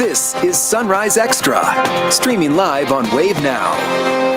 This is Sunrise Extra, streaming live on Wave Now.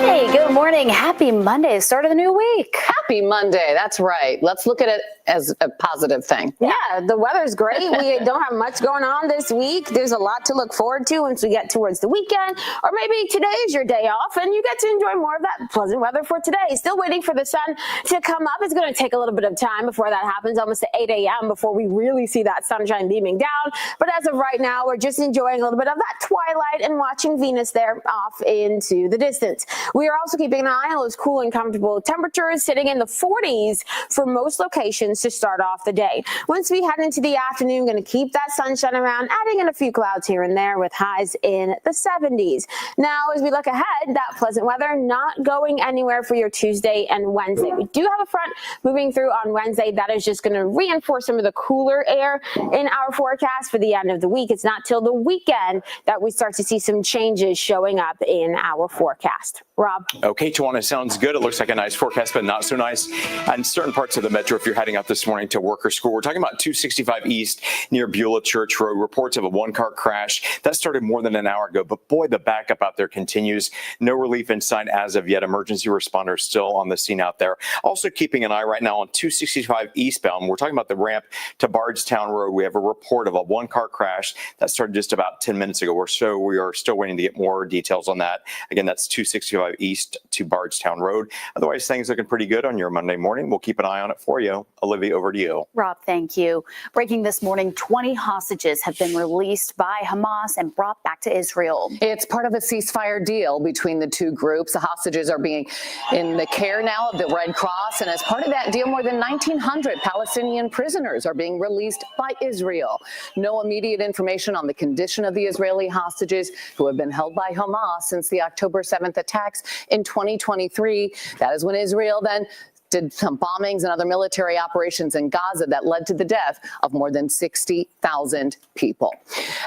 Hey, good morning. Happy Monday, start of the new week. Happy Monday. That's right. Let's look at it as a positive thing. Yeah, the weather's great. We don't have much going on this week. There's a lot to look forward to once we get towards the weekend. Or maybe today is your day off and you get to enjoy more of that pleasant weather for today. Still waiting for the sun to come up. It's going to take a little bit of time before that happens, almost at 8 a.m. before we really see that sunshine beaming down. But as of right now, we're just enjoying a little bit of that twilight and watching Venus there off into the distance. We are also keeping an eye on those cool and comfortable temperatures sitting in the 40s for most locations to start off the day. Once we head into the afternoon, going to keep that sunshine around, adding in a few clouds here and there with highs in the 70s. Now, as we look ahead, that pleasant weather not going anywhere for your Tuesday and Wednesday. We do have a front moving through on Wednesday. That is just going to reinforce some of the cooler air in our forecast for the end of the week. It's not till the weekend that we start to see some changes showing up in our forecast. Rob. Okay, Tawana, sounds good. It looks like a nice forecast, but not so nice on certain parts of the metro if you're heading out this morning to work or school. We're talking about 265 East near Beulah Church Road. Reports of a one-car crash. That started more than an hour ago, but boy, the backup out there continues. No relief in sight as of yet. Emergency responders still on the scene out there. Also keeping an eye right now on 265 eastbound. We're talking about the ramp to Bardstown Road. We have a report of a one-car crash that started just about 10 minutes ago or so. We are still waiting to get more details on that. Again, that's 265 East to Bardstown Road. Otherwise, things looking pretty good on your Monday morning. We'll keep an eye on it for you. Olivia, over to you. Rob, thank you. Breaking this morning, 20 hostages have been released by Hamas and brought back to Israel. It's part of a ceasefire deal between the two groups. The hostages are being in the care now of the Red Cross. And as part of that deal, more than 1,900 Palestinian prisoners are being released by Israel. No immediate information on the condition of the Israeli hostages who have been held by Hamas since the October 7th attacks in 2023. That is when Israel then did some bombings and other military operations in Gaza that led to the death of more than 60,000 people.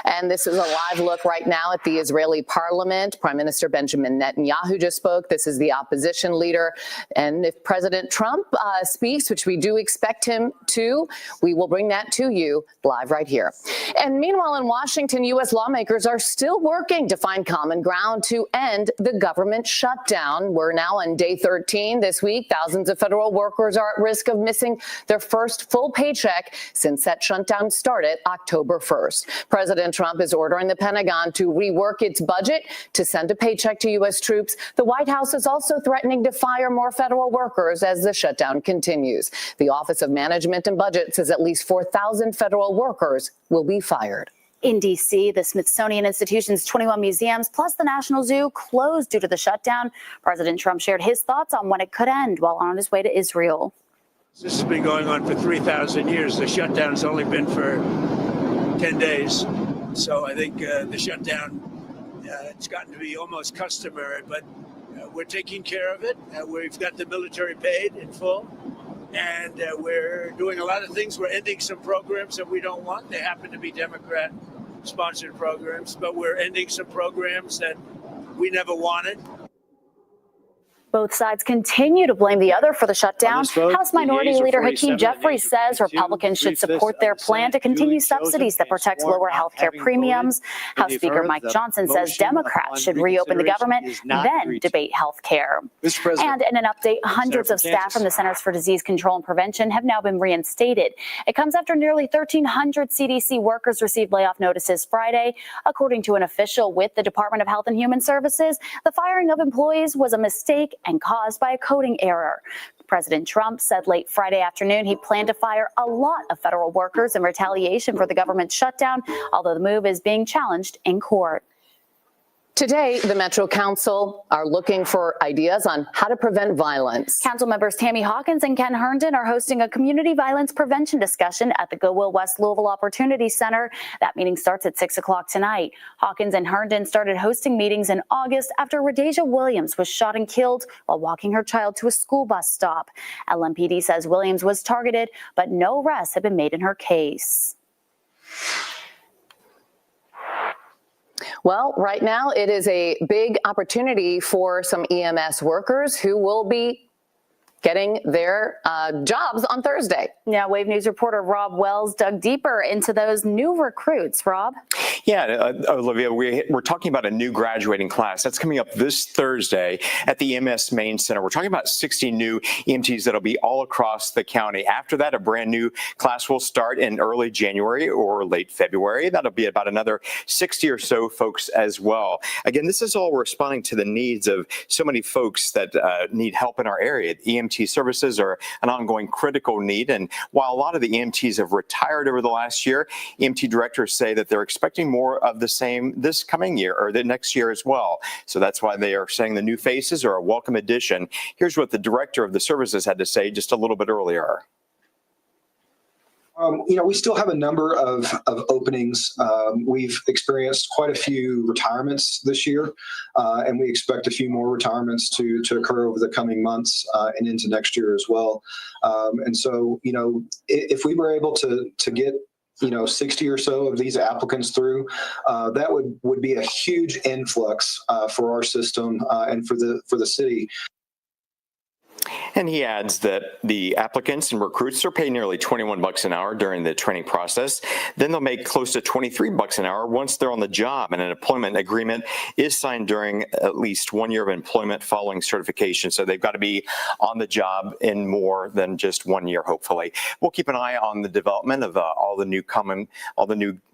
And this is a live look right now at the Israeli parliament. Prime Minister Benjamin Netanyahu just spoke. This is the opposition leader. And if President Trump speaks, which we do expect him to, we will bring that to you live right here. And meanwhile, in Washington, U.S. lawmakers are still working to find common ground to end the government shutdown. We're now on day 13 this week. Thousands of federal workers are at risk of missing their first full paycheck since that shutdown started October 1st. President Trump is ordering the Pentagon to rework its budget to send a paycheck to U.S. troops. The White House is also threatening to fire more federal workers as the shutdown continues. The Office of Management and Budget says at least 4,000 federal workers will be fired. In D.C., the Smithsonian Institution's 21 museums plus the National Zoo closed due to the shutdown. President Trump shared his thoughts on when it could end while on his way to Israel. This has been going on for 3,000 years. The shutdown's only been for 10 days. So I think the shutdown, it's gotten to be almost customary, but we're taking care of it. We've got the military paid in full. And we're doing a lot of things. We're ending some programs that we don't want. They happen to be Democrat-sponsored programs, but we're ending some programs that we never wanted. Both sides continue to blame the other for the shutdown. House Minority Leader Hakeem Jeffries says Republicans should support their plan to continue subsidies that protect lower health care premiums. House Speaker Mike Johnson says Democrats should reopen the government, then debate health care. And in an update, hundreds of staff from the Centers for Disease Control and Prevention have now been reinstated. It comes after nearly 1,300 CDC workers received layoff notices Friday. According to an official with the Department of Health and Human Services, the firing of employees was a mistake and caused by a coding error. President Trump said late Friday afternoon he planned to fire a lot of federal workers in retaliation for the government shutdown, although the move is being challenged in court. Today, the Metro Council are looking for ideas on how to prevent violence. Council members Tammy Hawkins and Ken Herndon are hosting a community violence prevention discussion at the Goodwill West Louisville Opportunity Center. That meeting starts at 6 o'clock tonight. Hawkins and Herndon started hosting meetings in August after Rhodesia Williams was shot and killed while walking her child to a school bus stop. LMPD says Williams was targeted, but no arrests have been made in her case. Well, right now it is a big opportunity for some EMS workers who will be getting their jobs on Thursday. Now, Wave News reporter Rob Wells dug deeper into those new recruits. Rob? Yeah, Olivia, we're talking about a new graduating class. That's coming up this Thursday at the EMS Main Center. We're talking about 60 new EMTs that'll be all across the county. After that, a brand new class will start in early January or late February. That'll be about another 60 or so folks as well. Again, this is all responding to the needs of so many folks that need help in our area. EMT services are an ongoing critical need. And while a lot of the EMTs have retired over the last year, EMT directors say that they're expecting more of the same this coming year or the next year as well. So that's why they are saying the new faces are a welcome addition. Here's what the director of the services had to say just a little bit earlier. We still have a number of openings. We've experienced quite a few retirements this year, and we expect a few more retirements to occur over the coming months and into next year as well. And so, if we were able to get 60 or so of these applicants through, that would be a huge influx for our system and for the city. And he adds that the applicants and recruits are paid nearly $21 an hour during the training process. Then they'll make close to $23 an hour once they're on the job, and an employment agreement is signed during at least 1 year of employment following certification. So they've got to be on the job in more than just 1 year, hopefully. We'll keep an eye on the development of all the new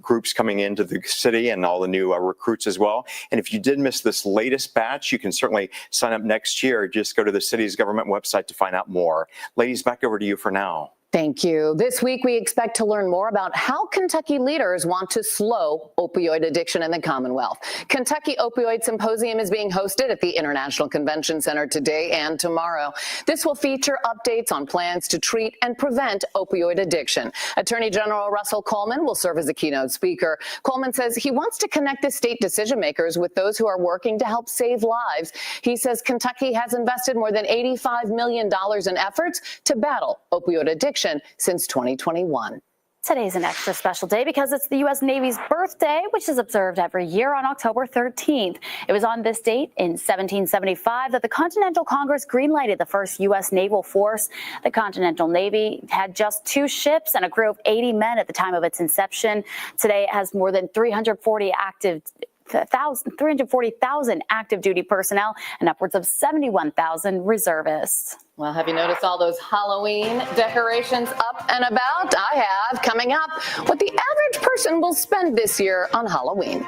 groups coming into the city and all the new recruits as well. And if you did miss this latest batch, you can certainly sign up next year. Just go to the city's government website to find out more. Ladies, back over to you for now. Thank you. This week, we expect to learn more about how Kentucky leaders want to slow opioid addiction in the Commonwealth. Kentucky Opioid Symposium is being hosted at the International Convention Center today and tomorrow. This will feature updates on plans to treat and prevent opioid addiction. Attorney General Russell Coleman will serve as a keynote speaker. Coleman says he wants to connect the state decision makers with those who are working to help save lives. He says Kentucky has invested more than $85 million in efforts to battle opioid addiction since 2021. Today's an extra special day because it's the U.S. Navy's birthday, which is observed every year on October 13th. It was on this date in 1775 that the Continental Congress greenlighted the first U.S. naval force. The Continental Navy had just 2 ships and a crew of 80 men at the time of its inception. Today, it has more than 340,000 active duty personnel and upwards of 71,000 reservists. Well, have you noticed all those Halloween decorations up and about? I have. Coming up, what the average person will spend this year on Halloween.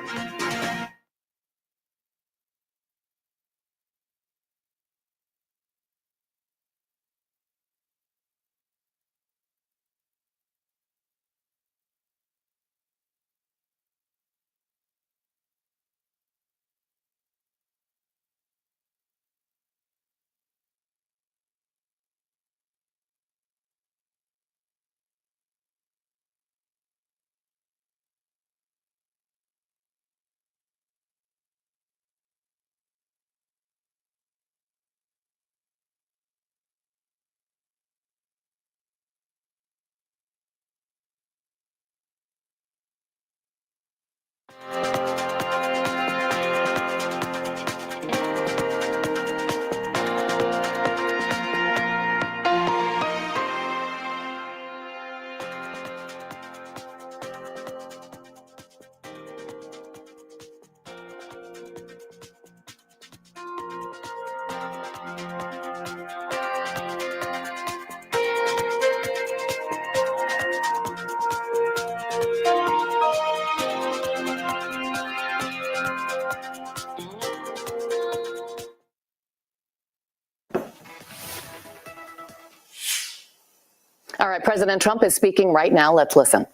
All right, President Trump is speaking right now. Let's listen.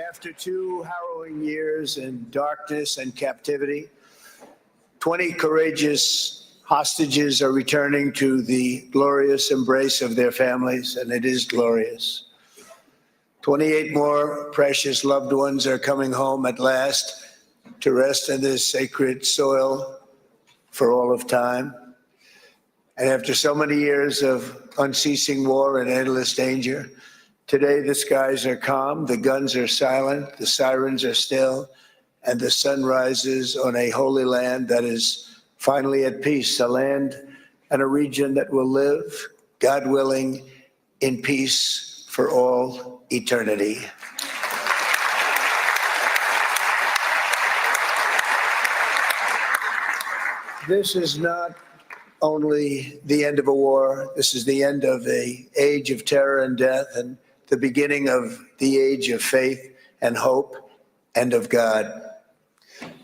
After 2 harrowing years in darkness and captivity, 20 courageous hostages are returning to the glorious embrace of their families, and it is glorious. 28 more precious loved ones are coming home at last to rest in this sacred soil for all of time. And after so many years of unceasing war and endless danger, Today, the skies are calm, the guns are silent, the sirens are still, and the sun rises on a holy land that is finally at peace, a land and a region that will live, God willing, in peace for all eternity. This is not only the end of a war, this is the end of an age of terror and death and the beginning of the age of faith and hope and of God.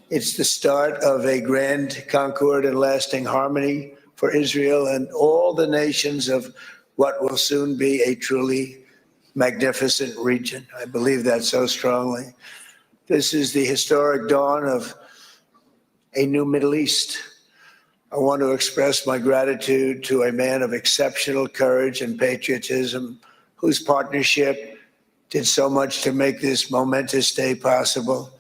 It's the start of a grand concord and lasting harmony for Israel and all the nations of what will soon be a truly magnificent region. I believe that so strongly. This is the historic dawn of a new Middle East. I want to express my gratitude to a man of exceptional courage and patriotism whose partnership did so much to make this momentous day possible.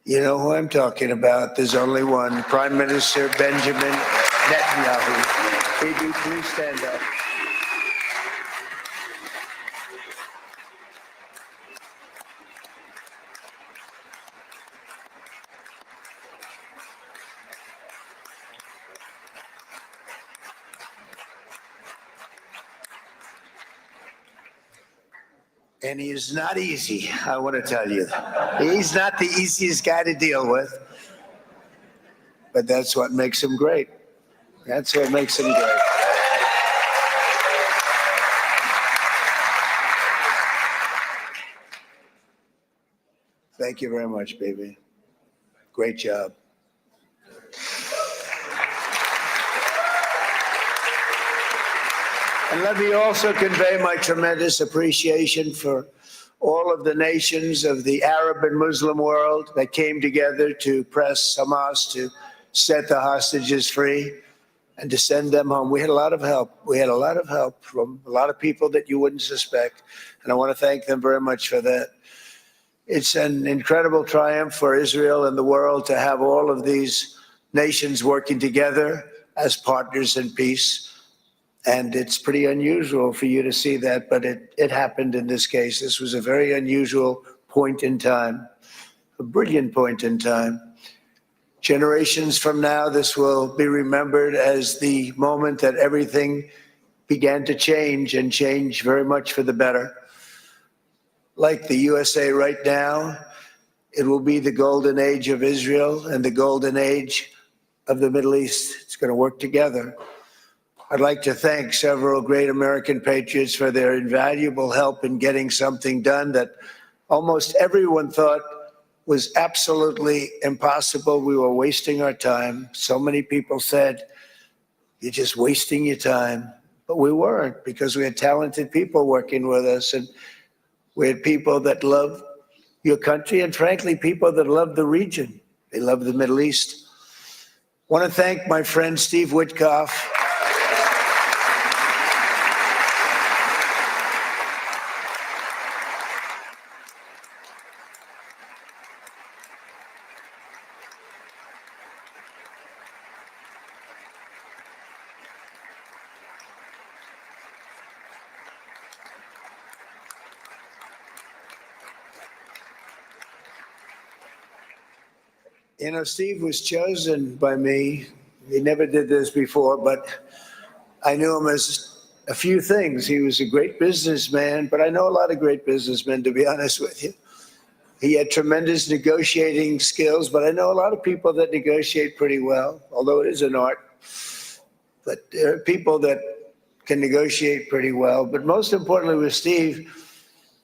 You know who I'm talking about. There's only one, Prime Minister Benjamin Netanyahu. Bibi, please stand up. And he is not easy, I want to tell you. He's not the easiest guy to deal with, but that's what makes him great. That's what makes him great. Thank you very much, baby. Great job. And let me also convey my tremendous appreciation for all of the nations of the Arab and Muslim world that came together to press Hamas to set the hostages free and to send them home. We had a lot of help. We had a lot of help from a lot of people that you wouldn't suspect. And I want to thank them very much for that. It's an incredible triumph for Israel and the world to have all of these nations working together as partners in peace. And it's pretty unusual for you to see that, but it happened in this case. This was a very unusual point in time, a brilliant point in time. Generations from now, this will be remembered as the moment that everything began to change and change very much for the better. Like the USA right now, it will be the golden age of Israel and the golden age of the Middle East. It's going to work together. I'd like to thank several great American patriots for their invaluable help in getting something done that almost everyone thought was absolutely impossible. We were wasting our time. So many people said, you're just wasting your time. But we weren't, because we had talented people working with us. And we had people that love your country and, frankly, people that love the region. They love the Middle East. I want to thank my friend Steve Witkoff. You know, Steve was chosen by me. He never did this before, but I knew him as a few things. He was a great businessman, but I know a lot of great businessmen, to be honest with you. He had tremendous negotiating skills, but I know a lot of people that negotiate pretty well, although it is an art. But there are people that can negotiate pretty well. But most importantly with Steve,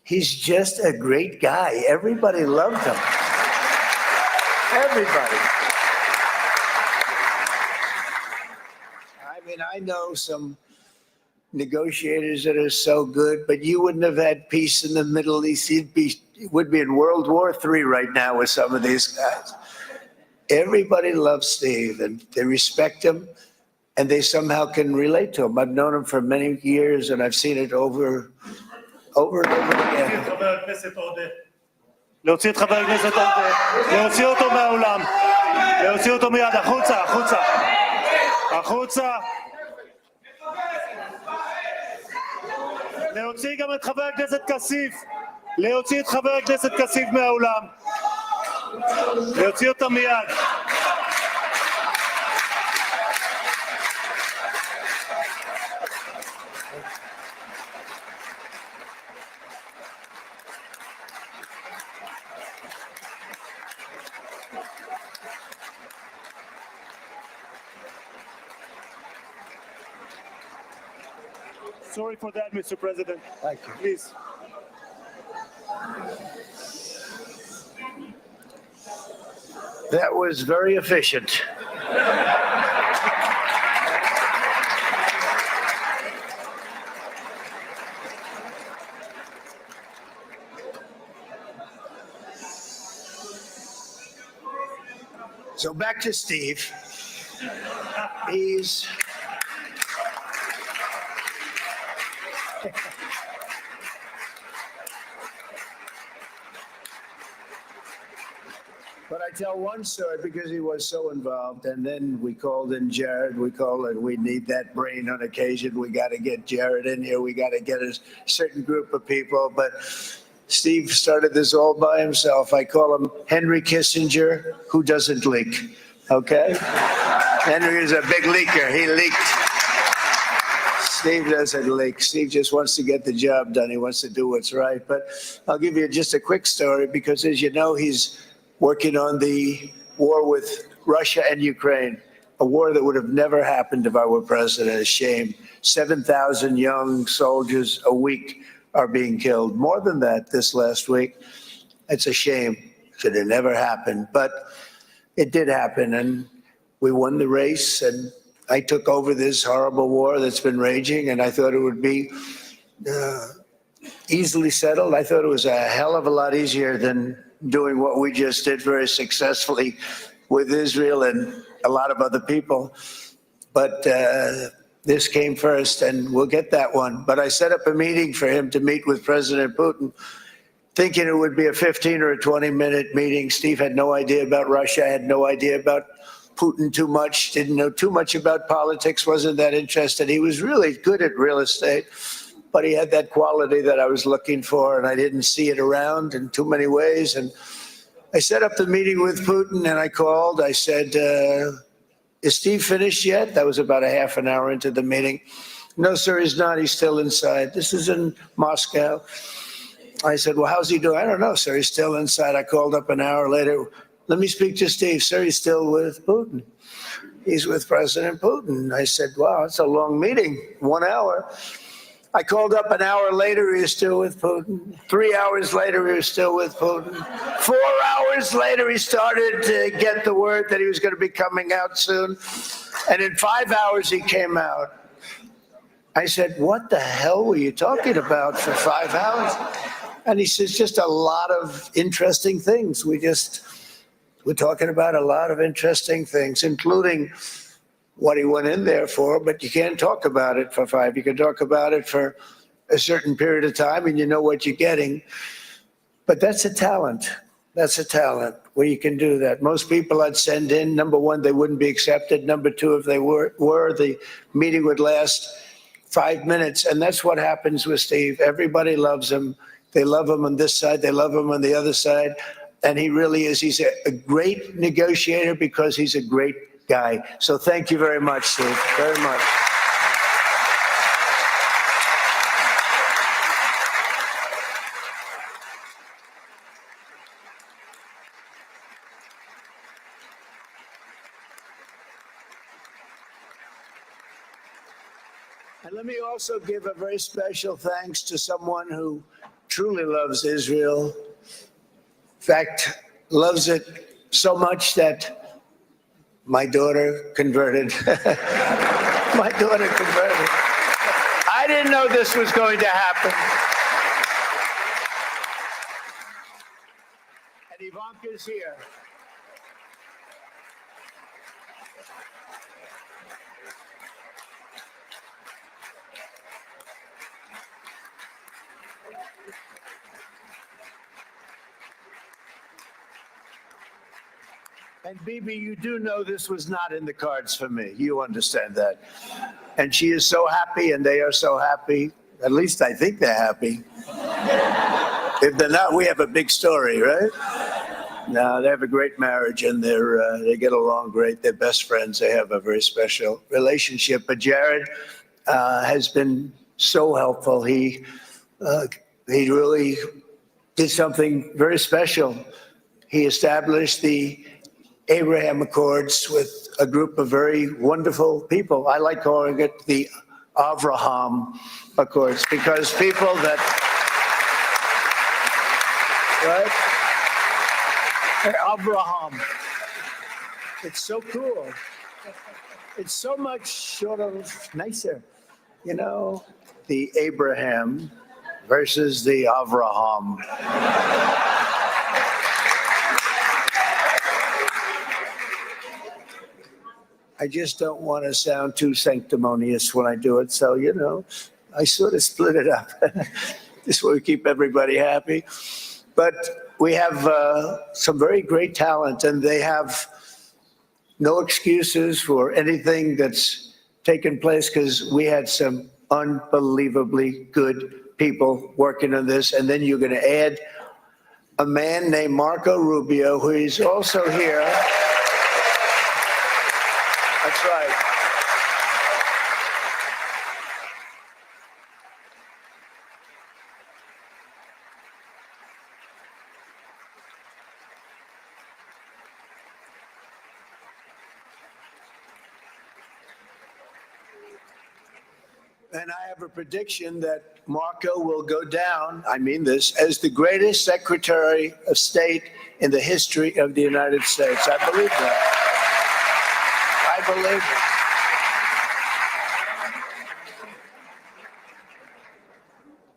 he's just a great guy. Everybody loved him. Everybody. I mean, I know some negotiators that are so good, but you wouldn't have had peace in the Middle East. You would be in World War III right now with some of these guys. Everybody loves Steve, and they respect him, and they somehow can relate to him. I've known him for many years, and I've seen it over and over again. להוציא את חבר הכנסת עודה, להוציא אותו מהאולם, להוציא אותו מיד, החוצה, החוצה, החוצה. להוציא גם את חבר הכנסת כסיף. להוציא את חבר הכנסת כסיף מהאולם. להוציא אותם מיד. Sorry for that, Mr. President. Thank you. Please. That was very efficient. So back to Steve. He's But I tell one story because he was so involved, and then we called in Jared. We need that brain on occasion. We got to get Jared in here. We got to get a certain group of people. But Steve started this all by himself. I call him Henry Kissinger, who doesn't leak. Okay? Henry is a big leaker. He leaked. Steve doesn't leak. Steve just wants to get the job done. He wants to do what's right. But I'll give you just a quick story because, as you know, he's working on the war with Russia and Ukraine, a war that would have never happened if I were president. A shame. 7,000 young soldiers a week are being killed. More than that this last week. It's a shame. Should have never happened. But it did happen, and we won the race, and I took over this horrible war that's been raging, and I thought it would be easily settled. I thought it was a hell of a lot easier than doing what we just did very successfully with Israel and a lot of other people. But this came first, and we'll get that one. But I set up a meeting for him to meet with President Putin, thinking it would be a 15 or a 20-minute meeting. Steve had no idea about Russia, had no idea about Putin too much, didn't know too much about politics, wasn't that interested. He was really good at real estate, but he had that quality that I was looking for, and I didn't see it around in too many ways. And I set up the meeting with Putin, and I called. I said, is Steve finished yet? That was about a half an hour into the meeting. No, sir, he's not. He's still inside. This is in Moscow. I said, well, how's he doing? I don't know, sir. He's still inside. I called up an hour later. Let me speak to Steve. Sir, he's still with Putin. He's with President Putin. I said, wow, it's a long meeting, 1 hour. I called up an hour later, he was still with Putin. 3 hours later, he was still with Putin. 4 hours later, he started to get the word that he was going to be coming out soon. And in 5 hours, he came out. I said, what the hell were you talking about for 5 hours? And he says, just a lot of interesting things. We're talking about a lot of interesting things, including what he went in there for, but you can't talk about it for 5. You can talk about it for a certain period of time and you know what you're getting. But that's a talent. That's a talent where you can do that. Most people I'd send in, number one, they wouldn't be accepted. Number two, if they were, the meeting would last 5 minutes. And that's what happens with Steve. Everybody loves him. They love him on this side. They love him on the other side. And he really is. He's a great negotiator because he's a great guy. So thank you very much, Steve, very much. And let me also give a very special thanks to someone who truly loves Israel. In fact, loves it so much that my daughter converted. My daughter converted. I didn't know this was going to happen. And Ivanka's here. And Bibi, you do know this was not in the cards for me. You understand that. And she is so happy, and they are so happy. At least I think they're happy. If they're not, we have a big story, right? No, they have a great marriage, and they get along great. They're best friends. They have a very special relationship. But Jared has been so helpful. He really did something very special. He established the Abraham Accords with a group of very wonderful people. I like calling it the Avraham Accords, because people that, right? Abraham. It's so cool. It's so much sort of nicer. You know, the Abraham versus the Avraham. I just don't want to sound too sanctimonious when I do it. So, you know, I sort of split it up. This way we keep everybody happy. But we have some very great talent, and they have no excuses for anything that's taken place, because we had some unbelievably good people working on this. And then you're going to add a man named Marco Rubio, who is also here. That's right. And I have a prediction that Marco will go down, I mean this, as the greatest Secretary of State in the history of the United States. I believe that. I believe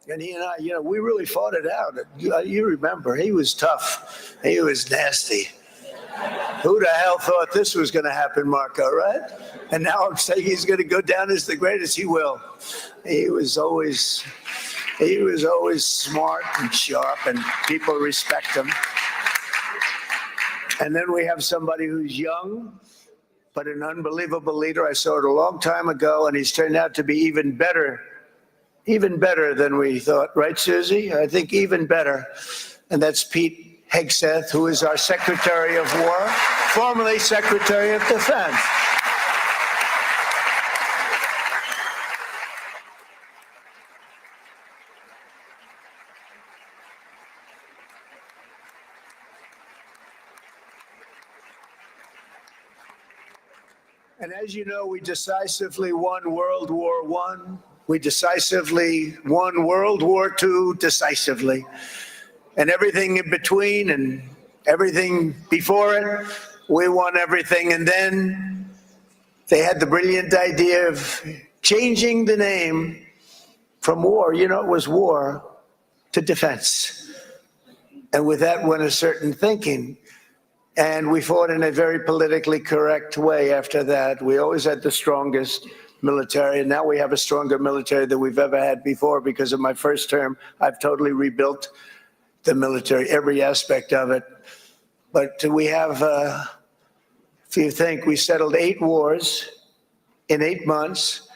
it. And he and I, you know, we really fought it out. You remember, he was tough. He was nasty. Who the hell thought this was going to happen, Marco, right? And now I'm saying he's going to go down as the greatest. He will. He was always smart and sharp, and people respect him. And then we have somebody who's young, but an unbelievable leader. I saw it a long time ago, and he's turned out to be even better than we thought. Right, Susie? I think even better. And that's Pete Hegseth, who is our Secretary of War, formerly Secretary of Defense. And as you know, we decisively won World War I. We decisively won World War II decisively. And everything in between and everything before it, we won everything. And then they had the brilliant idea of changing the name from war, you know, it was war, to defense. And with that went a certain thinking. And we fought in a very politically correct way after that. We always had the strongest military, and now we have a stronger military than we've ever had before. Because of my first term, I've totally rebuilt the military, every aspect of it. But we have, if you think, we settled 8 wars in 8 months.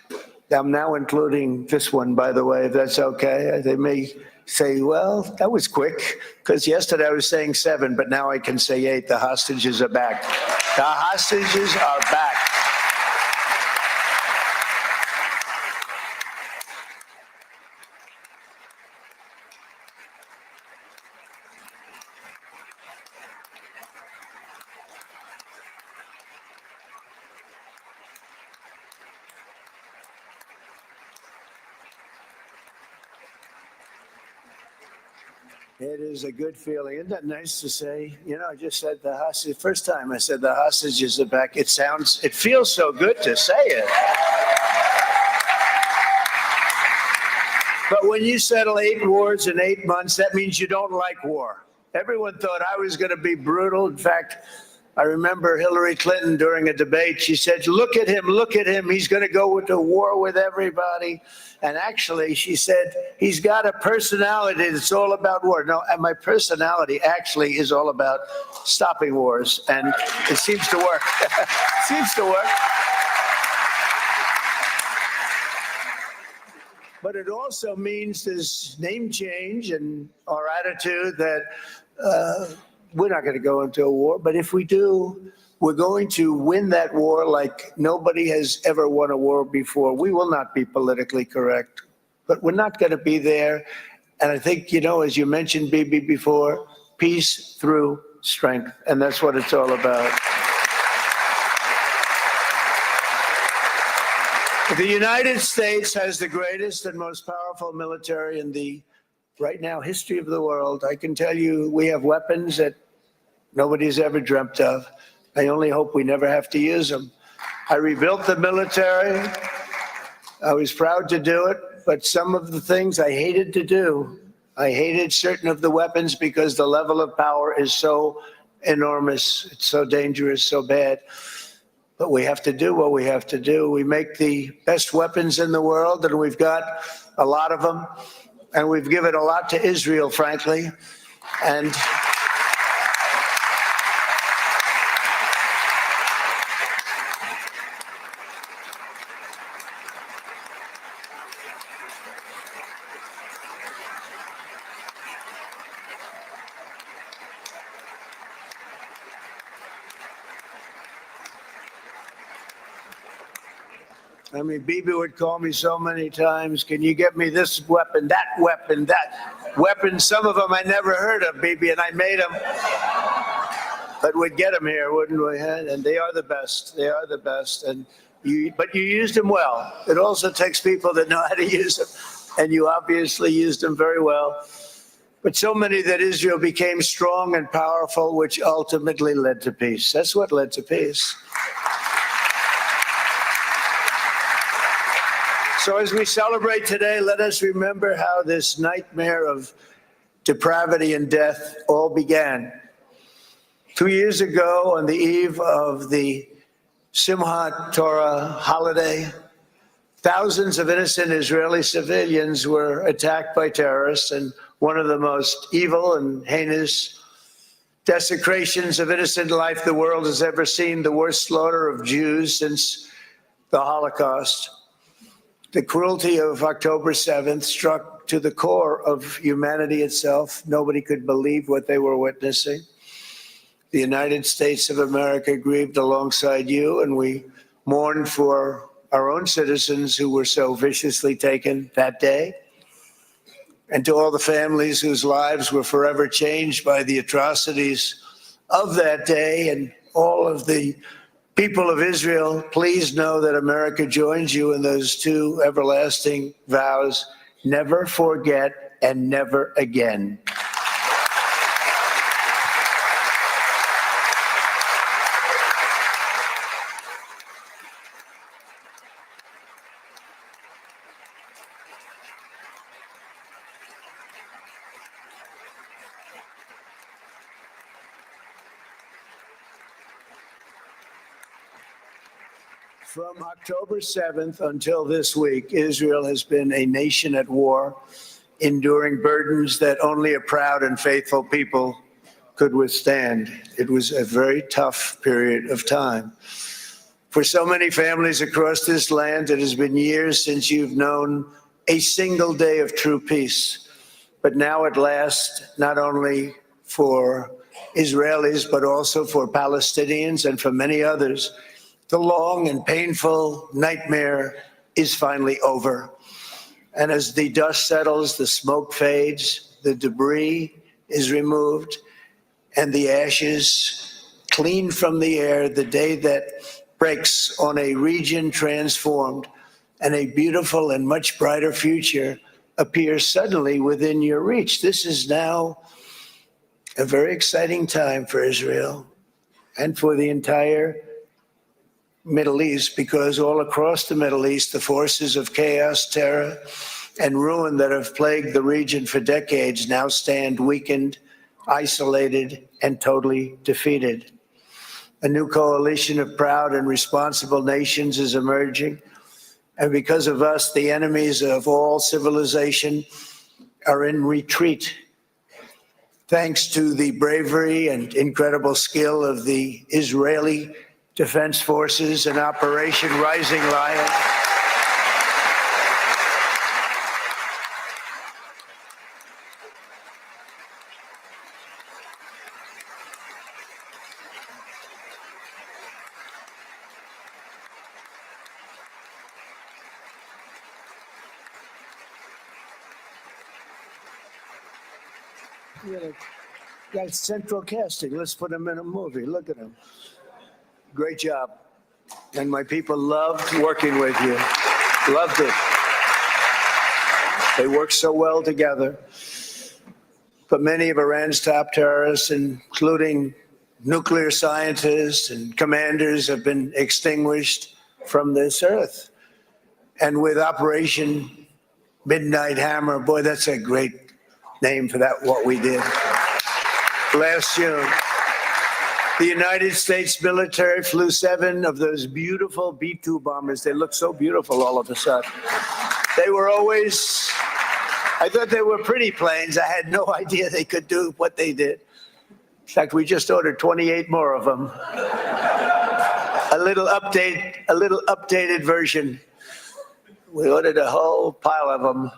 I'm now including this one, by the way, if that's okay. They may say, well, that was quick, because yesterday I was saying 7, but now I can say 8. The hostages are back. The hostages are back. It is a good feeling. Isn't that nice to say? You know, I just said the hostage. First time I said the hostages are back. It feels so good to say it. But when you settle 8 wars in 8 months, that means you don't like war. Everyone thought I was going to be brutal. In fact, I remember Hillary Clinton during a debate, she said, look at him. He's going to go into war with everybody. And actually, she said, he's got a personality that's all about war. No, and my personality actually is all about stopping wars. And it seems to work. Seems to work. but it also means this name change and our attitude that we're not going to go into a war. But if we do, we're going to win that war like nobody has ever won a war before. We will not be politically correct, but we're not going to be there. And I think, as you mentioned, Bibi, before, peace through strength. And that's what it's all about. The United States has the greatest and most powerful military in the, right now, history of the world. I can tell you we have weapons that nobody's ever dreamt of. I only hope we never have to use them. I rebuilt the military. I was proud to do it, but some of the things I hated to do. I hated certain of the weapons because the level of power is so enormous. It's so dangerous, so bad. But we have to do what we have to do. We make the best weapons in the world, and we've got a lot of them. And we've given a lot to Israel, frankly. And Bibi would call me so many times, can you get me this weapon, that weapon, that weapon? Some of them I never heard of, Bibi, and I made them. But we'd get them here, wouldn't we? And they are the best. They are the best. But you used them well. It also takes people that know how to use them. And you obviously used them very well. But so many that Israel became strong and powerful, which ultimately led to peace. That's what led to peace. So as we celebrate today, let us remember how this nightmare of depravity and death all began. 2 years ago, on the eve of the Simchat Torah holiday, thousands of innocent Israeli civilians were attacked by terrorists, and one of the most evil and heinous desecrations of innocent life the world has ever seen, the worst slaughter of Jews since the Holocaust. The cruelty of October 7th struck to the core of humanity itself. Nobody could believe what they were witnessing. The United States of America grieved alongside you, and we mourned for our own citizens who were so viciously taken that day. And to all the families whose lives were forever changed by the atrocities of that day, and all of the people of Israel, please know that America joins you in those two everlasting vows: never forget and never again. From October 7th until this week, Israel has been a nation at war, enduring burdens that only a proud and faithful people could withstand. It was a very tough period of time. For so many families across this land, it has been years since you've known a single day of true peace. But now at last, not only for Israelis, but also for Palestinians and for many others, the long and painful nightmare is finally over. And as the dust settles, the smoke fades, the debris is removed, and the ashes cleaned from the air, the day that breaks on a region transformed, and a beautiful and much brighter future appears suddenly within your reach. This is now a very exciting time for Israel and for the entire Middle East, because all across the Middle East, the forces of chaos, terror, and ruin that have plagued the region for decades now stand weakened, isolated, and totally defeated. A new coalition of proud and responsible nations is emerging, and because of us, the enemies of all civilization are in retreat. Thanks to the bravery and incredible skill of the Israeli Defense Forces and Operation Rising Lion, Got central casting. Let's put him in a movie. Look at him. Great job. And my people loved working with you. Loved it. They worked so well together. But many of Iran's top terrorists, including nuclear scientists and commanders, have been extinguished from this earth. And with Operation Midnight Hammer, boy, that's a great name for that, what we did last June. The United States military flew 7 of those beautiful B-2 bombers. They look so beautiful all of a sudden. They were always, I thought they were pretty planes. I had no idea they could do what they did. In fact, we just ordered 28 more of them. A little updated version. We ordered a whole pile of them.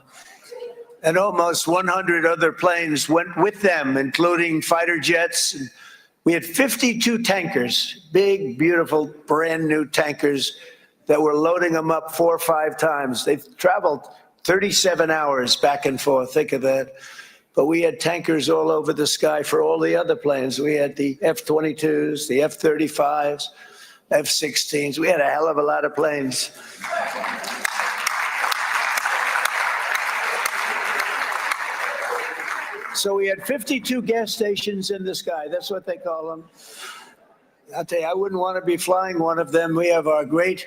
And almost 100 other planes went with them, including fighter jets. We had 52 tankers, big, beautiful, brand new tankers that were loading them up 4 or 5 times. They've traveled 37 hours back and forth. Think of that. But we had tankers all over the sky for all the other planes. We had the F-22s, the F-35s, F-16s. We had a hell of a lot of planes. So we had 52 gas stations in the sky. That's what they call them. I'll tell you, I wouldn't want to be flying one of them. We have our great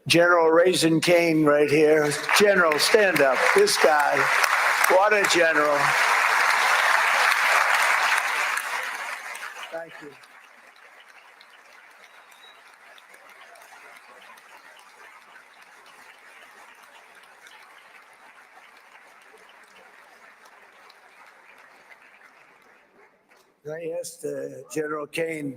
General Raisin Cain right here. General, stand up. This guy, what a general. Thank you. I asked General Cain,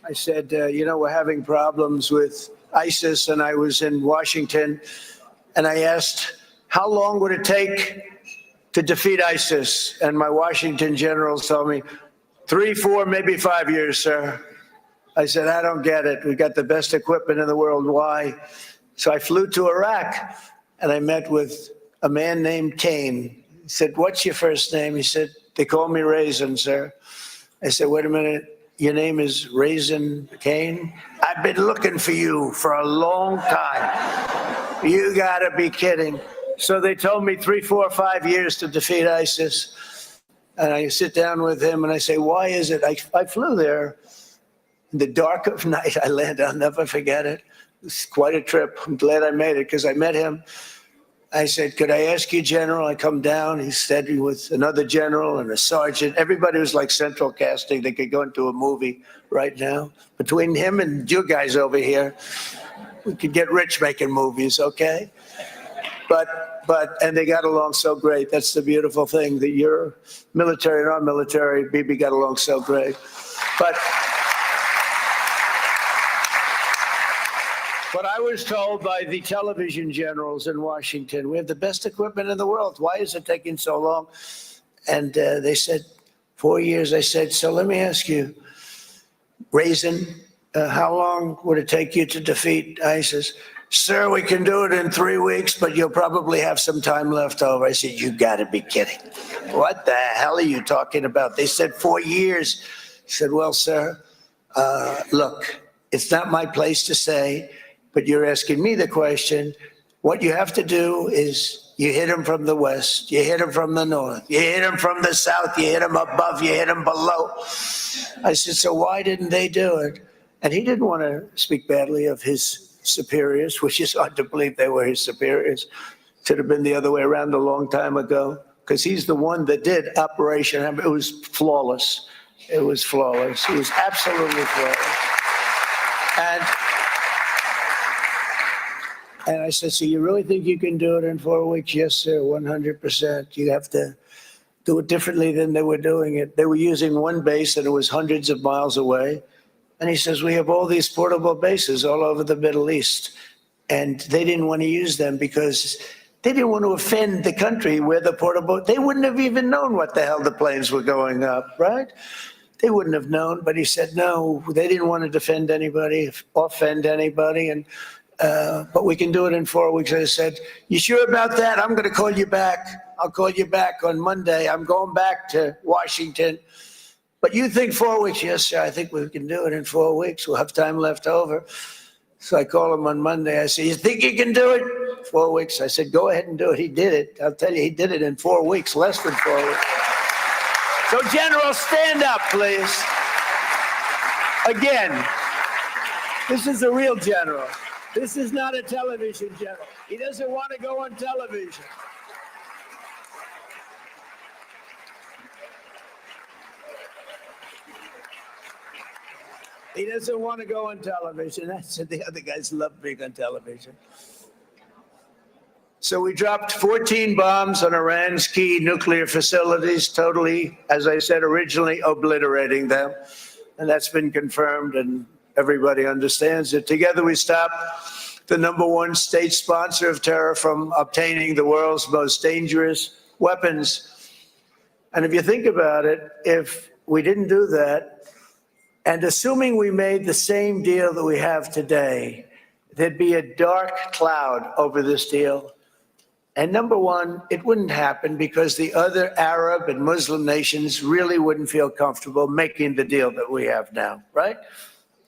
I said, we're having problems with ISIS, and I was in Washington, and I asked, how long would it take to defeat ISIS? And my Washington generals told me, 3, 4, maybe 5 years, sir. I said, I don't get it. We got the best equipment in the world. Why? So I flew to Iraq, and I met with a man named Cain. He said, what's your first name? He said, they call me Raisin, sir. I said, wait a minute, your name is Raisin Cain? I've been looking for you for a long time. You gotta be kidding. So they told me 3, 4, 5 years to defeat ISIS. And I sit down with him and I say, why is it? I flew there in the dark of night. I landed, I'll never forget it. It's quite a trip. I'm glad I made it because I met him. I said, could I ask you, General? I come down. He said with another general and a sergeant. Everybody was like central casting. They could go into a movie right now. Between him and you guys over here, we could get rich making movies, okay? And they got along so great. That's the beautiful thing, that your military and our military, Bibi, got along so great. But I was told by the television generals in Washington, we have the best equipment in the world. Why is it taking so long? And they said, 4 years. I said, so let me ask you, Raisin, how long would it take you to defeat ISIS? Sir, we can do it in 3 weeks, but you'll probably have some time left over. I said, you gotta be kidding. What the hell are you talking about? They said 4 years. I said, well, sir, look, it's not my place to say, but you're asking me the question. What you have to do is you hit them from the west, you hit them from the north, you hit them from the south, you hit them above, you hit them below. I said, so why didn't they do it? And he didn't want to speak badly of his superiors, which is hard to believe they were his superiors. It should have been the other way around a long time ago, because he's the one that did Operation Hammer. It was flawless. It was flawless. It was absolutely flawless. And I said, so you really think you can do it in 4 weeks? Yes, sir, 100%. You have to do it differently than they were doing it. They were using one base and it was hundreds of miles away. And he says, we have all these portable bases all over the Middle East. And they didn't want to use them because they didn't want to offend the country where the portable, they wouldn't have even known what the hell the planes were going up, right? They wouldn't have known, but he said, no, they didn't want to defend anybody, offend anybody. And but we can do it in 4 weeks. I said, you sure about that? I'm going to call you back. I'll call you back on Monday. I'm going back to Washington. But you think 4 weeks? Yes, sir. I think we can do it in 4 weeks. We'll have time left over. So I call him on Monday. I said, you think you can do it? 4 weeks. I said, go ahead and do it. He did it. I'll tell you, he did it in 4 weeks, less than 4 weeks. So, General, stand up, please. Again, this is a real general. This is not a television general. He doesn't want to go on television. He doesn't want to go on television. That's what the other guys love being on television. So we dropped 14 bombs on Iran's key nuclear facilities, totally, as I said, originally obliterating them. And that's been confirmed, and everybody understands it. Together we stopped the #1 state sponsor of terror from obtaining the world's most dangerous weapons. And if you think about it, if we didn't do that, and assuming we made the same deal that we have today, there'd be a dark cloud over this deal. And #1, it wouldn't happen because the other Arab and Muslim nations really wouldn't feel comfortable making the deal that we have now, right?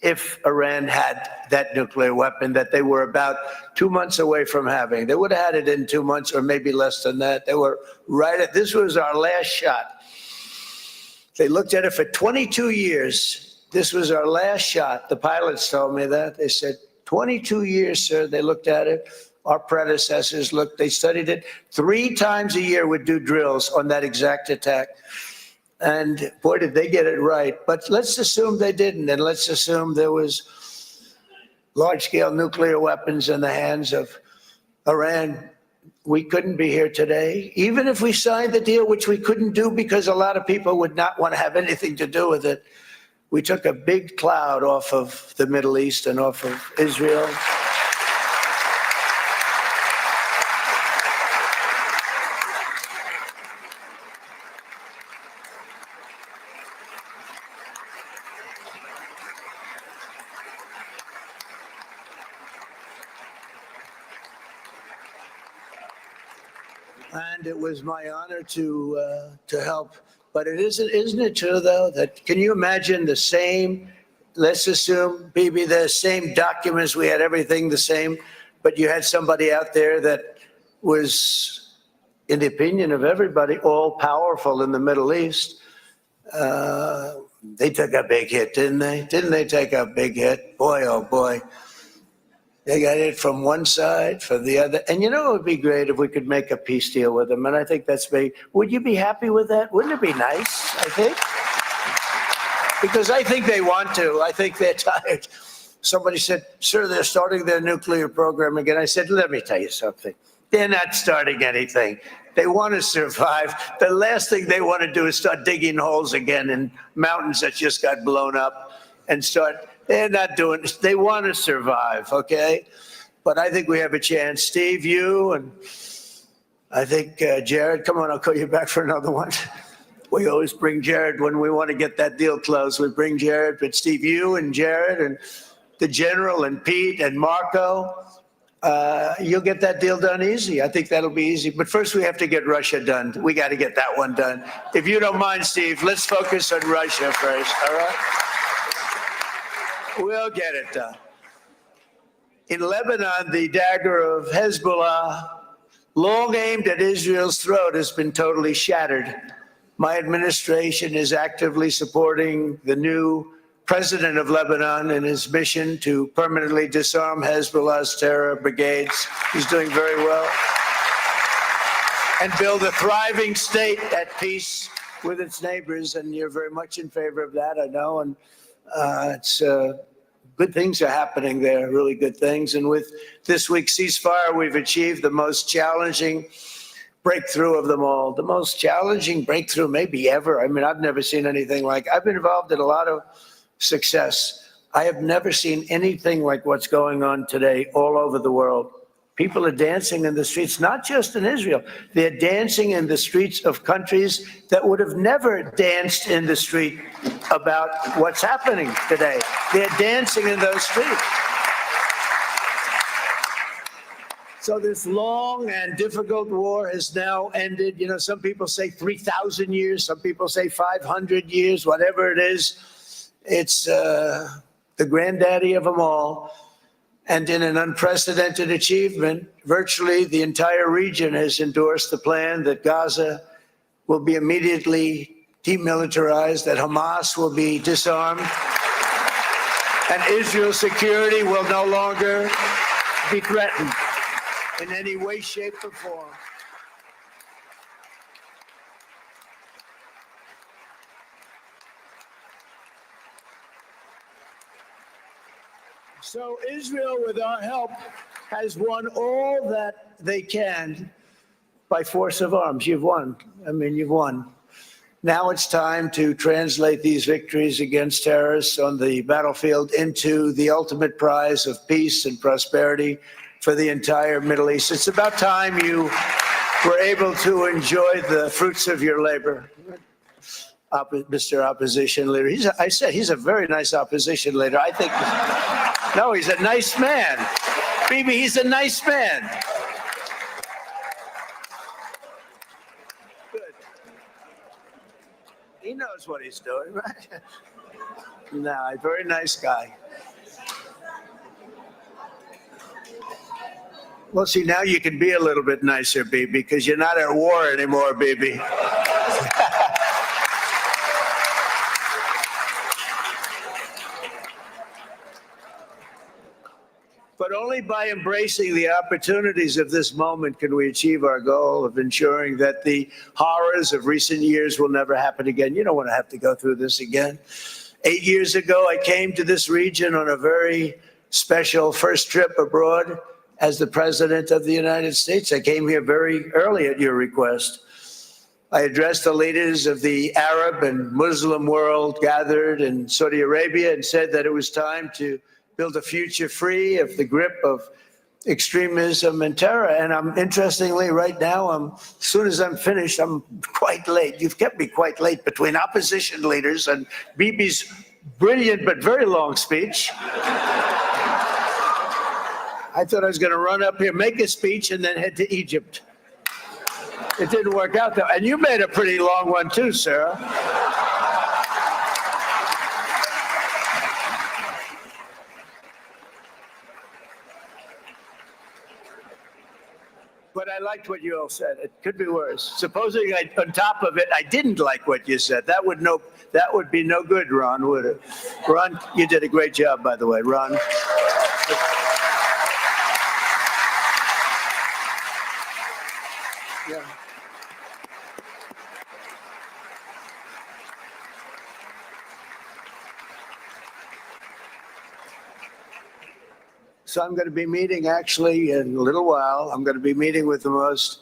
If Iran had that nuclear weapon that they were about 2 months away from having. They would have had it in 2 months or maybe less than that. They were right at, this was our last shot. They looked at it for 22 years. This was our last shot. The pilots told me that. They said, 22 years, sir. They looked at it. Our predecessors looked, they studied it. 3 times a year would do drills on that exact attack. And boy, did they get it right. But let's assume they didn't. And let's assume there was large-scale nuclear weapons in the hands of Iran. We couldn't be here today. Even if we signed the deal, which we couldn't do because a lot of people would not want to have anything to do with it. We took a big cloud off of the Middle East and off of Israel. And it was my honor to help. But it isn't it true, though, that can you imagine the same, let's assume, Bibi, the same documents, we had everything the same, but you had somebody out there that was, in the opinion of everybody, all powerful in the Middle East. They took a big hit, didn't they? Didn't they take a big hit? Boy, oh boy. They got it from one side, from the other. And you know, it would be great if we could make a peace deal with them. And I think that's big. Would you be happy with that? Wouldn't it be nice, I think? Because I think they want to. I think they're tired. Somebody said, sir, they're starting their nuclear program again. I said, let me tell you something. They're not starting anything. They want to survive. The last thing they want to do is start digging holes again in mountains that just got blown up and start. They're not doing this. They want to survive, okay? But I think we have a chance. Steve, you, and I think Jared, come on, I'll call you back for another one. We always bring Jared when we want to get that deal closed. We bring Jared, but Steve, you and Jared and the General and Pete and Marco, you'll get that deal done easy. I think that'll be easy. But first we have to get Russia done. We got to get that one done. If you don't mind, Steve, let's focus on Russia first, all right? We'll get it done. In Lebanon, the dagger of Hezbollah, long aimed at Israel's throat, has been totally shattered. My administration is actively supporting the new president of Lebanon in his mission to permanently disarm Hezbollah's terror brigades. He's doing very well. And build a thriving state at peace with its neighbors. And you're very much in favor of that, I know. And it's good things are happening there, really good things. And with this week's ceasefire, we've achieved the most challenging breakthrough of them all, the most challenging breakthrough maybe ever. I mean, I've never seen anything like. I've been involved in a lot of success. I have never seen anything like what's going on today all over the world. People are dancing in the streets, not just in Israel. They're dancing in the streets of countries that would have never danced in the street about what's happening today. They're dancing in those streets. So this long and difficult war has now ended. You know, some people say 3,000 years, some people say 500 years, whatever it is. It's the granddaddy of them all. And in an unprecedented achievement, virtually the entire region has endorsed the plan that Gaza will be immediately demilitarized, that Hamas will be disarmed, and Israel's security will no longer be threatened in any way, shape, or form. So Israel, with our help, has won all that they can by force of arms. You've won. I mean, you've won. Now it's time to translate these victories against terrorists on the battlefield into the ultimate prize of peace and prosperity for the entire Middle East. It's about time you were able to enjoy the fruits of your labor. Mr. Opposition Leader. I said he's a very nice opposition leader. I think, no, he's a nice man. Bibi, he's a nice man. Good. He knows what he's doing, right? No, a very nice guy. Well, see, now you can be a little bit nicer, Bibi, because you're not at war anymore, Bibi. But only by embracing the opportunities of this moment can we achieve our goal of ensuring that the horrors of recent years will never happen again. You don't want to have to go through this again. 8 years ago, I came to this region on a very special first trip abroad as the President of the United States. I came here very early at your request. I addressed the leaders of the Arab and Muslim world gathered in Saudi Arabia and said that it was time to build a future free of the grip of extremism and terror. And interestingly, right now, as soon as I'm finished, I'm quite late. You've kept me quite late between opposition leaders and Bibi's brilliant but very long speech. I thought I was going to run up here, make a speech, and then head to Egypt. It didn't work out though. And you made a pretty long one too, Sarah. But I liked what you all said. It could be worse. Supposing on top of it, I didn't like what you said. That would be no good, Ron, would it? Ron, you did a great job, by the way, Ron. Yeah. So I'm going to be meeting, actually, in a little while, I'm going to be meeting with the most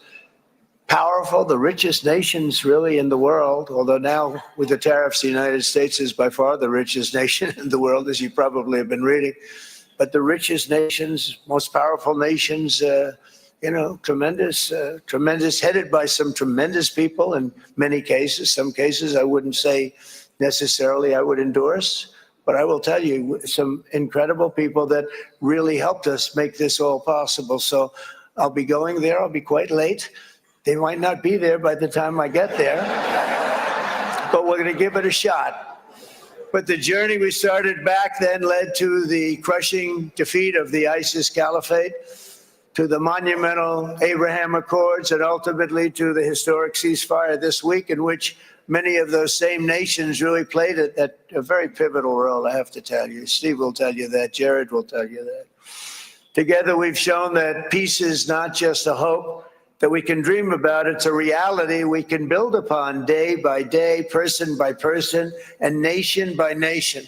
powerful, the richest nations really in the world, although now with the tariffs, the United States is by far the richest nation in the world, as you probably have been reading. But the richest nations, most powerful nations, tremendous, headed by some tremendous people in many cases. Some cases I wouldn't say necessarily I would endorse. But I will tell you, some incredible people that really helped us make this all possible. So I'll be going there. I'll be quite late. They might not be there by the time I get there. But we're going to give it a shot. But the journey we started back then led to the crushing defeat of the ISIS caliphate, to the monumental Abraham Accords, and ultimately to the historic ceasefire this week, in which many of those same nations really played a very pivotal role, I have to tell you. Steve will tell you that. Jared will tell you that. Together, we've shown that peace is not just a hope that we can dream about. It's a reality we can build upon day by day, person by person, and nation by nation.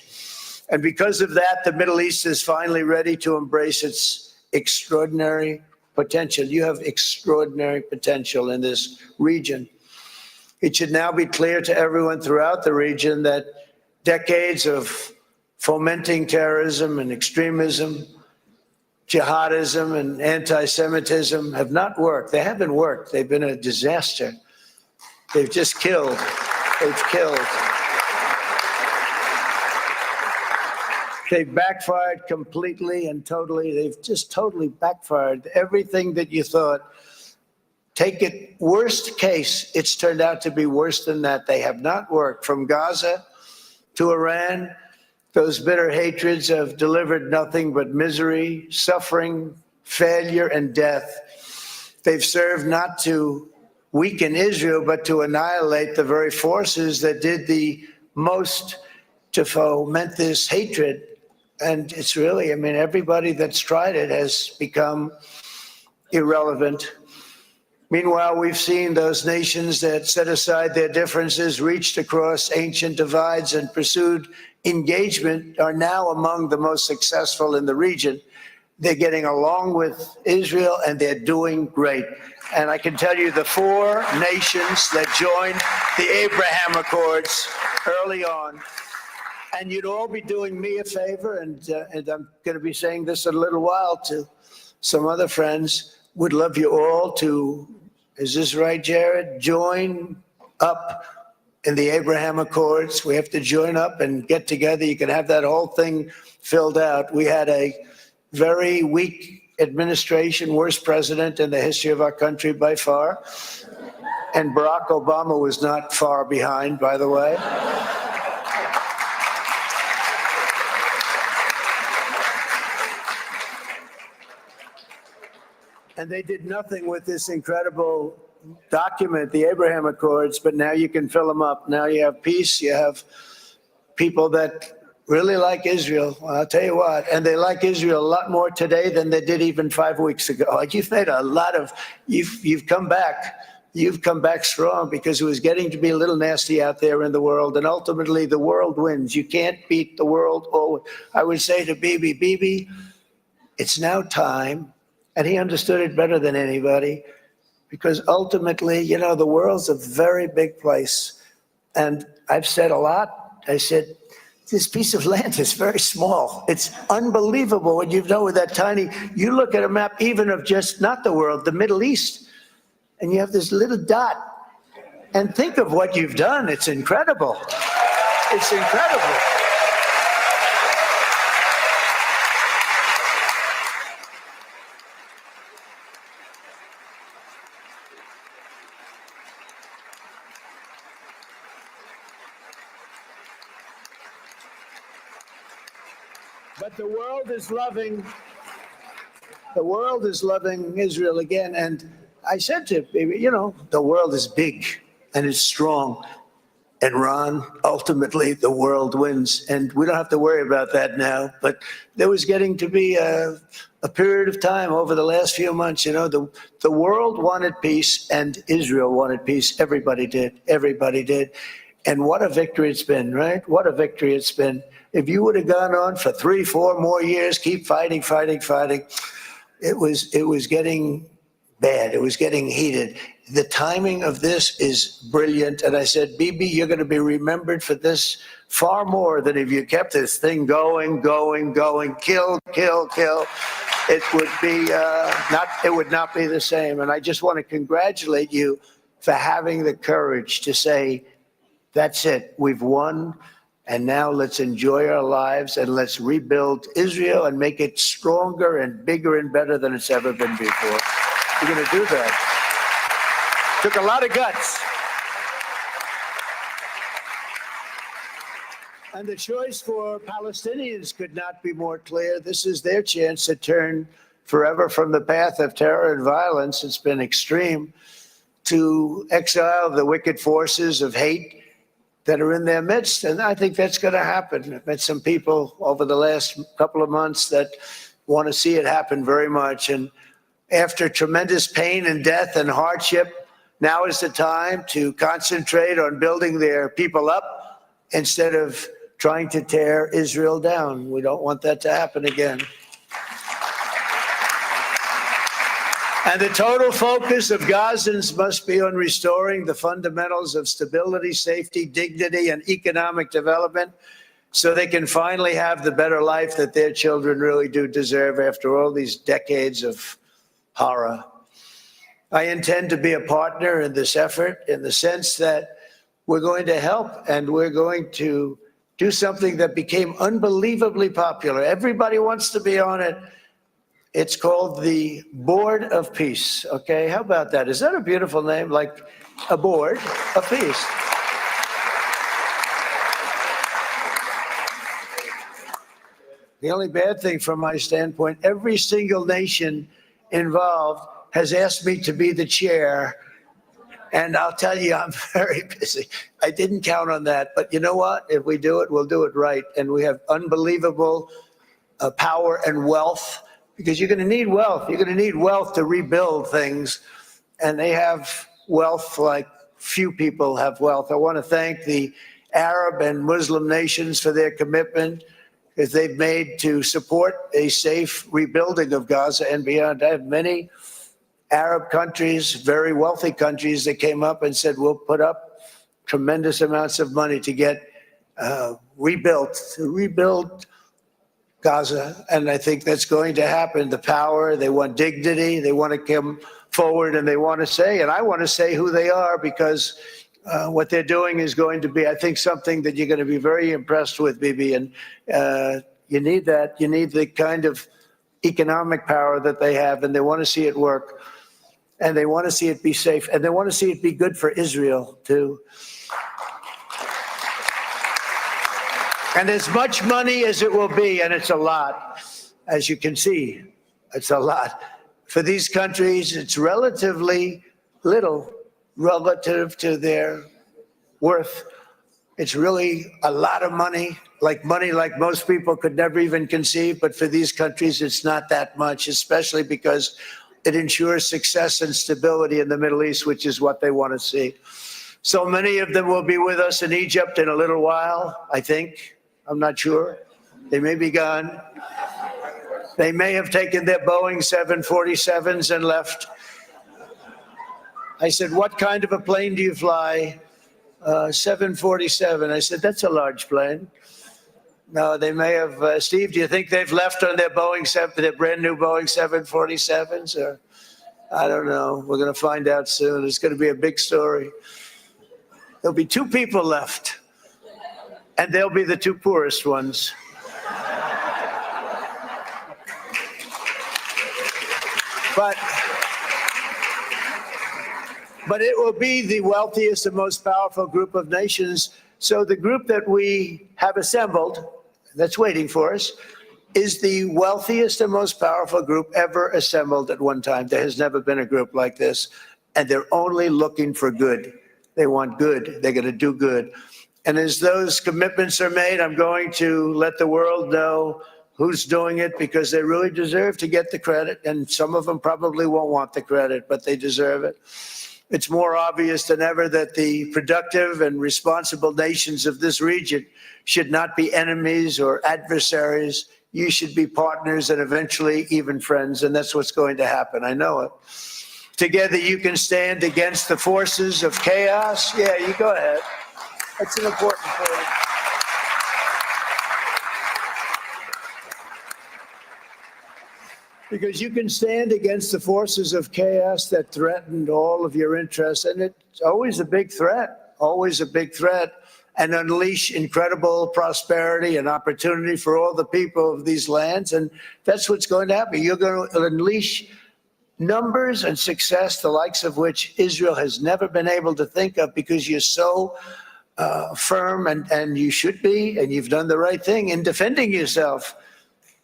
And because of that, the Middle East is finally ready to embrace its extraordinary potential. You have extraordinary potential in this region. It should now be clear to everyone throughout the region that decades of fomenting terrorism and extremism, jihadism and anti-Semitism have not worked. They haven't worked. They've been a disaster. They've just killed. They've killed. They've backfired completely and totally. They've just totally backfired. Everything that you thought, take it worst case, it's turned out to be worse than that. They have not worked. From Gaza to Iran, those bitter hatreds have delivered nothing but misery, suffering, failure, and death. They've served not to weaken Israel, but to annihilate the very forces that did the most to foment this hatred. And it's really, I mean, everybody that's tried it has become irrelevant. Meanwhile, we've seen those nations that set aside their differences, reached across ancient divides, and pursued engagement are now among the most successful in the region. They're getting along with Israel, and they're doing great. And I can tell you the 4 nations that joined the Abraham Accords early on, and you'd all be doing me a favor, and I'm going to be saying this in a little while to some other friends, would love you all to, is this right, Jared? Join up in the Abraham Accords. We have to join up and get together. You can have that whole thing filled out. We had a very weak administration, worst president in the history of our country by far. And Barack Obama was not far behind, by the way. And they did nothing with this incredible document, the Abraham Accords, but now you can fill them up. Now you have peace, you have people that really like Israel. Well, I'll tell you what, and they like Israel a lot more today than they did even 5 weeks ago. Like, you've made a lot of, you've come back. You've come back strong, because it was getting to be a little nasty out there in the world, and ultimately the world wins. You can't beat the world. Oh, I would say to Bibi, it's now time. And he understood it better than anybody, because ultimately, you know, the world's a very big place. And I've said a lot. I said, this piece of land is very small. It's unbelievable what you've done with that tiny, you look at a map even of just not the world, the Middle East, and you have this little dot. And think of what you've done. It's incredible. It's incredible. But the world is loving Israel again. And I said to Bibi, you know, the world is big and it's strong. And Ron, ultimately, the world wins. And we don't have to worry about that now. But there was getting to be a period of time over the last few months, you know, the world wanted peace and Israel wanted peace. Everybody did. Everybody did. And what a victory it's been, right? What a victory it's been. If you would have gone on for 3-4 more years, keep fighting, it was getting bad. It was getting heated. The timing of this is brilliant. And I said, Bibi, you're going to be remembered for this far more than if you kept this thing going, kill. It would be it would not be the same. And I just want to congratulate you for having the courage to say, that's it, we've won. And now let's enjoy our lives and let's rebuild Israel and make it stronger and bigger and better than it's ever been before. We're going to do that. Took a lot of guts. And the choice for Palestinians could not be more clear. This is their chance to turn forever from the path of terror and violence. It's been extreme, to exile the wicked forces of hate that are in their midst. And I think that's going to happen. I've met some people over the last couple of months that want to see it happen very much. And after tremendous pain and death and hardship, now is the time to concentrate on building their people up instead of trying to tear Israel down. We don't want that to happen again. And the total focus of Gazans must be on restoring the fundamentals of stability, safety, dignity, and economic development so they can finally have the better life that their children really do deserve after all these decades of horror. I intend to be a partner in this effort in the sense that we're going to help and we're going to do something that became unbelievably popular. Everybody wants to be on it. It's called the Board of Peace. Okay, how about that? Is that a beautiful name? Like a board of peace. The only bad thing from my standpoint, every single nation involved has asked me to be the chair. And I'll tell you, I'm very busy. I didn't count on that. But you know what? If we do it, we'll do it right. And we have unbelievable power and wealth, because you're going to need wealth. You're going to need wealth to rebuild things. And they have wealth like few people have wealth. I want to thank the Arab and Muslim nations for their commitment that they've made to support a safe rebuilding of Gaza and beyond. I have many Arab countries, very wealthy countries, that came up and said, we'll put up tremendous amounts of money to get to rebuild Gaza. And I think that's going to happen. The power, they want dignity, they want to come forward, and they want to say, and I want to say who they are, because what they're doing is going to be, I think, something that you're going to be very impressed with, Bibi. And you need that. You need the kind of economic power that they have, and they want to see it work. And they want to see it be safe. And they want to see it be good for Israel, too. And as much money as it will be, and it's a lot, as you can see, it's a lot. For these countries, it's relatively little relative to their worth. It's really a lot of money like most people could never even conceive. But for these countries, it's not that much, especially because it ensures success and stability in the Middle East, which is what they want to see. So many of them will be with us in Egypt in a little while, I think. I'm not sure. They may be gone. They may have taken their Boeing 747s and left. I said, what kind of a plane do you fly? 747. I said, that's a large plane. No, they may have. Steve, do you think they've left on their their brand new Boeing 747s? Or I don't know. We're going to find out soon. It's going to be a big story. There'll be 2 people left, and they'll be the 2 poorest ones. But it will be the wealthiest and most powerful group of nations. So the group that we have assembled, that's waiting for us, is the wealthiest and most powerful group ever assembled at one time. There has never been a group like this. And they're only looking for good. They want good. They're going to do good. And as those commitments are made, I'm going to let the world know who's doing it, because they really deserve to get the credit. And some of them probably won't want the credit, but they deserve it. It's more obvious than ever that the productive and responsible nations of this region should not be enemies or adversaries. You should be partners and eventually even friends, and that's what's going to happen. I know it. Together you can stand against the forces of chaos. Yeah, you go ahead. That's an important point. Because you can stand against the forces of chaos that threatened all of your interests, and it's always a big threat, and unleash incredible prosperity and opportunity for all the people of these lands, and that's what's going to happen. You're going to unleash numbers and success, the likes of which Israel has never been able to think of, because you're so firm, and you should be, and you've done the right thing in defending yourself.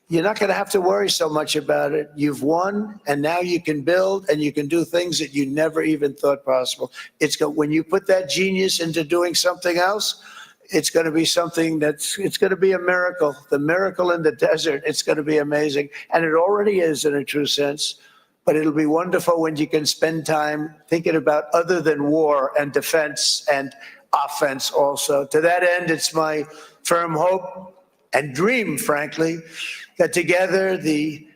You're not going to have to worry so much about it. You've won, and now you can build, and you can do things that you never even thought possible. When you put that genius into doing something else, it's going to be something it's going to be a miracle. The miracle in the desert, it's going to be amazing. And it already is in a true sense. But it'll be wonderful when you can spend time thinking about other than war and defense and offense also. To that end, it's my firm hope and dream, frankly, that together the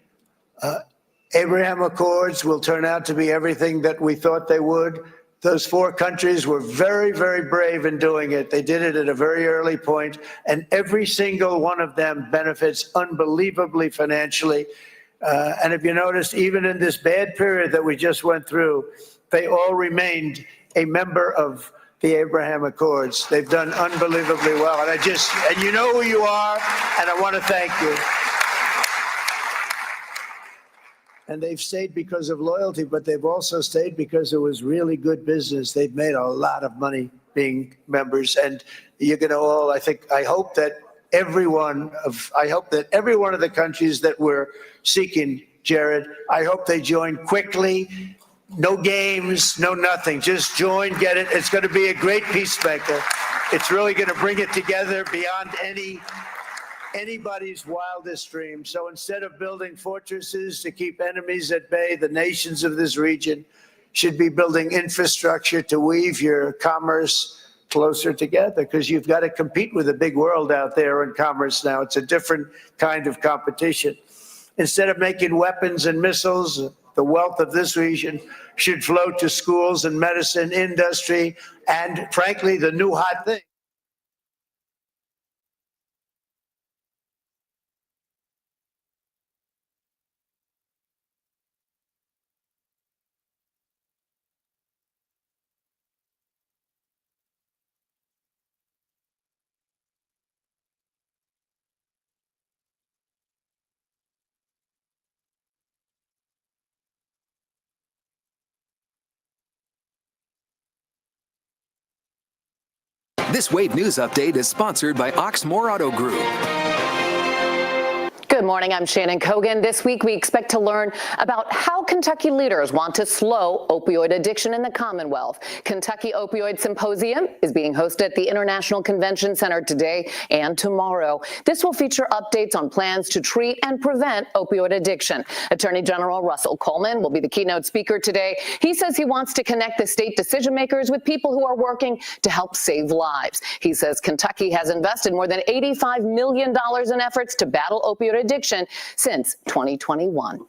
Abraham Accords will turn out to be everything that we thought they would. Those 4 countries were very, very brave in doing it. They did it at a very early point, and every single one of them benefits unbelievably financially. And if you notice, even in this bad period that we just went through, they all remained a member of the Abraham Accords. They've done unbelievably well. And you know who you are, and I want to thank you. And they've stayed because of loyalty, but they've also stayed because it was really good business. They've made a lot of money being members, and you're going to all, I hope that every one of the countries that we're seeking, Jared, I hope they join quickly. No games, no nothing. Just join, get it. It's going to be a great peacemaker. It's really going to bring it together beyond anybody's wildest dream. So instead of building fortresses to keep enemies at bay, the nations of this region should be building infrastructure to weave your commerce closer together, because you've got to compete with the big world out there in commerce now. It's a different kind of competition. Instead of making weapons and missiles, the wealth of this region should flow to schools and medicine, industry, and frankly, the new hot thing. This Wave News Update is sponsored by Oxmoor Auto Group. Good morning, I'm Shannon Kogan. This week, we expect to learn about how Kentucky leaders want to slow opioid addiction in the Commonwealth. Kentucky Opioid Symposium is being hosted at the International Convention Center today and tomorrow. This will feature updates on plans to treat and prevent opioid addiction. Attorney General Russell Coleman will be the keynote speaker today. He says he wants to connect the state decision makers with people who are working to help save lives. He says Kentucky has invested more than $85 million in efforts to battle opioid addiction since 2021.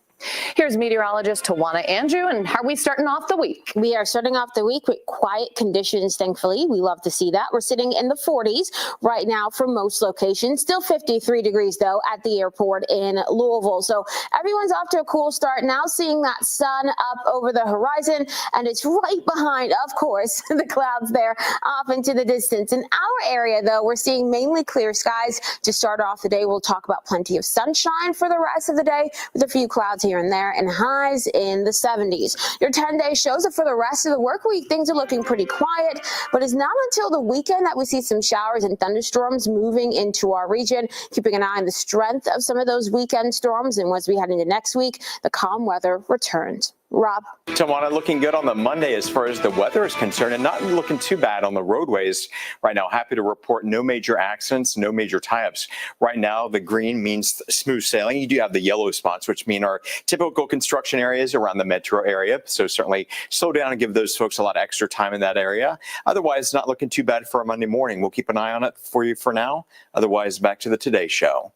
Here's meteorologist Tawana Andrew, and how are we starting off the week? We are starting off the week with quiet conditions, thankfully. We love to see that. We're sitting in the 40s right now for most locations. Still 53 degrees, though, at the airport in Louisville. So everyone's off to a cool start now, seeing that sun up over the horizon, and it's right behind, of course, the clouds there off into the distance. In our area, though, we're seeing mainly clear skies to start off the day. We'll talk about plenty of sunshine for the rest of the day with a few clouds here and there, and highs in the 70s. Your 10-day shows that for the rest of the work week, things are looking pretty quiet, but it's not until the weekend that we see some showers and thunderstorms moving into our region, keeping an eye on the strength of some of those weekend storms. And once we head into next week, the calm weather returns. Rob. Tawana, looking good on the Monday as far as the weather is concerned, and not looking too bad on the roadways right now. Happy to report no major accidents, no major tie-ups. Right now, the green means smooth sailing. You do have the yellow spots, which mean our typical construction areas around the metro area. So certainly slow down and give those folks a lot of extra time in that area. Otherwise, not looking too bad for a Monday morning. We'll keep an eye on it for you for now. Otherwise, back to the Today Show.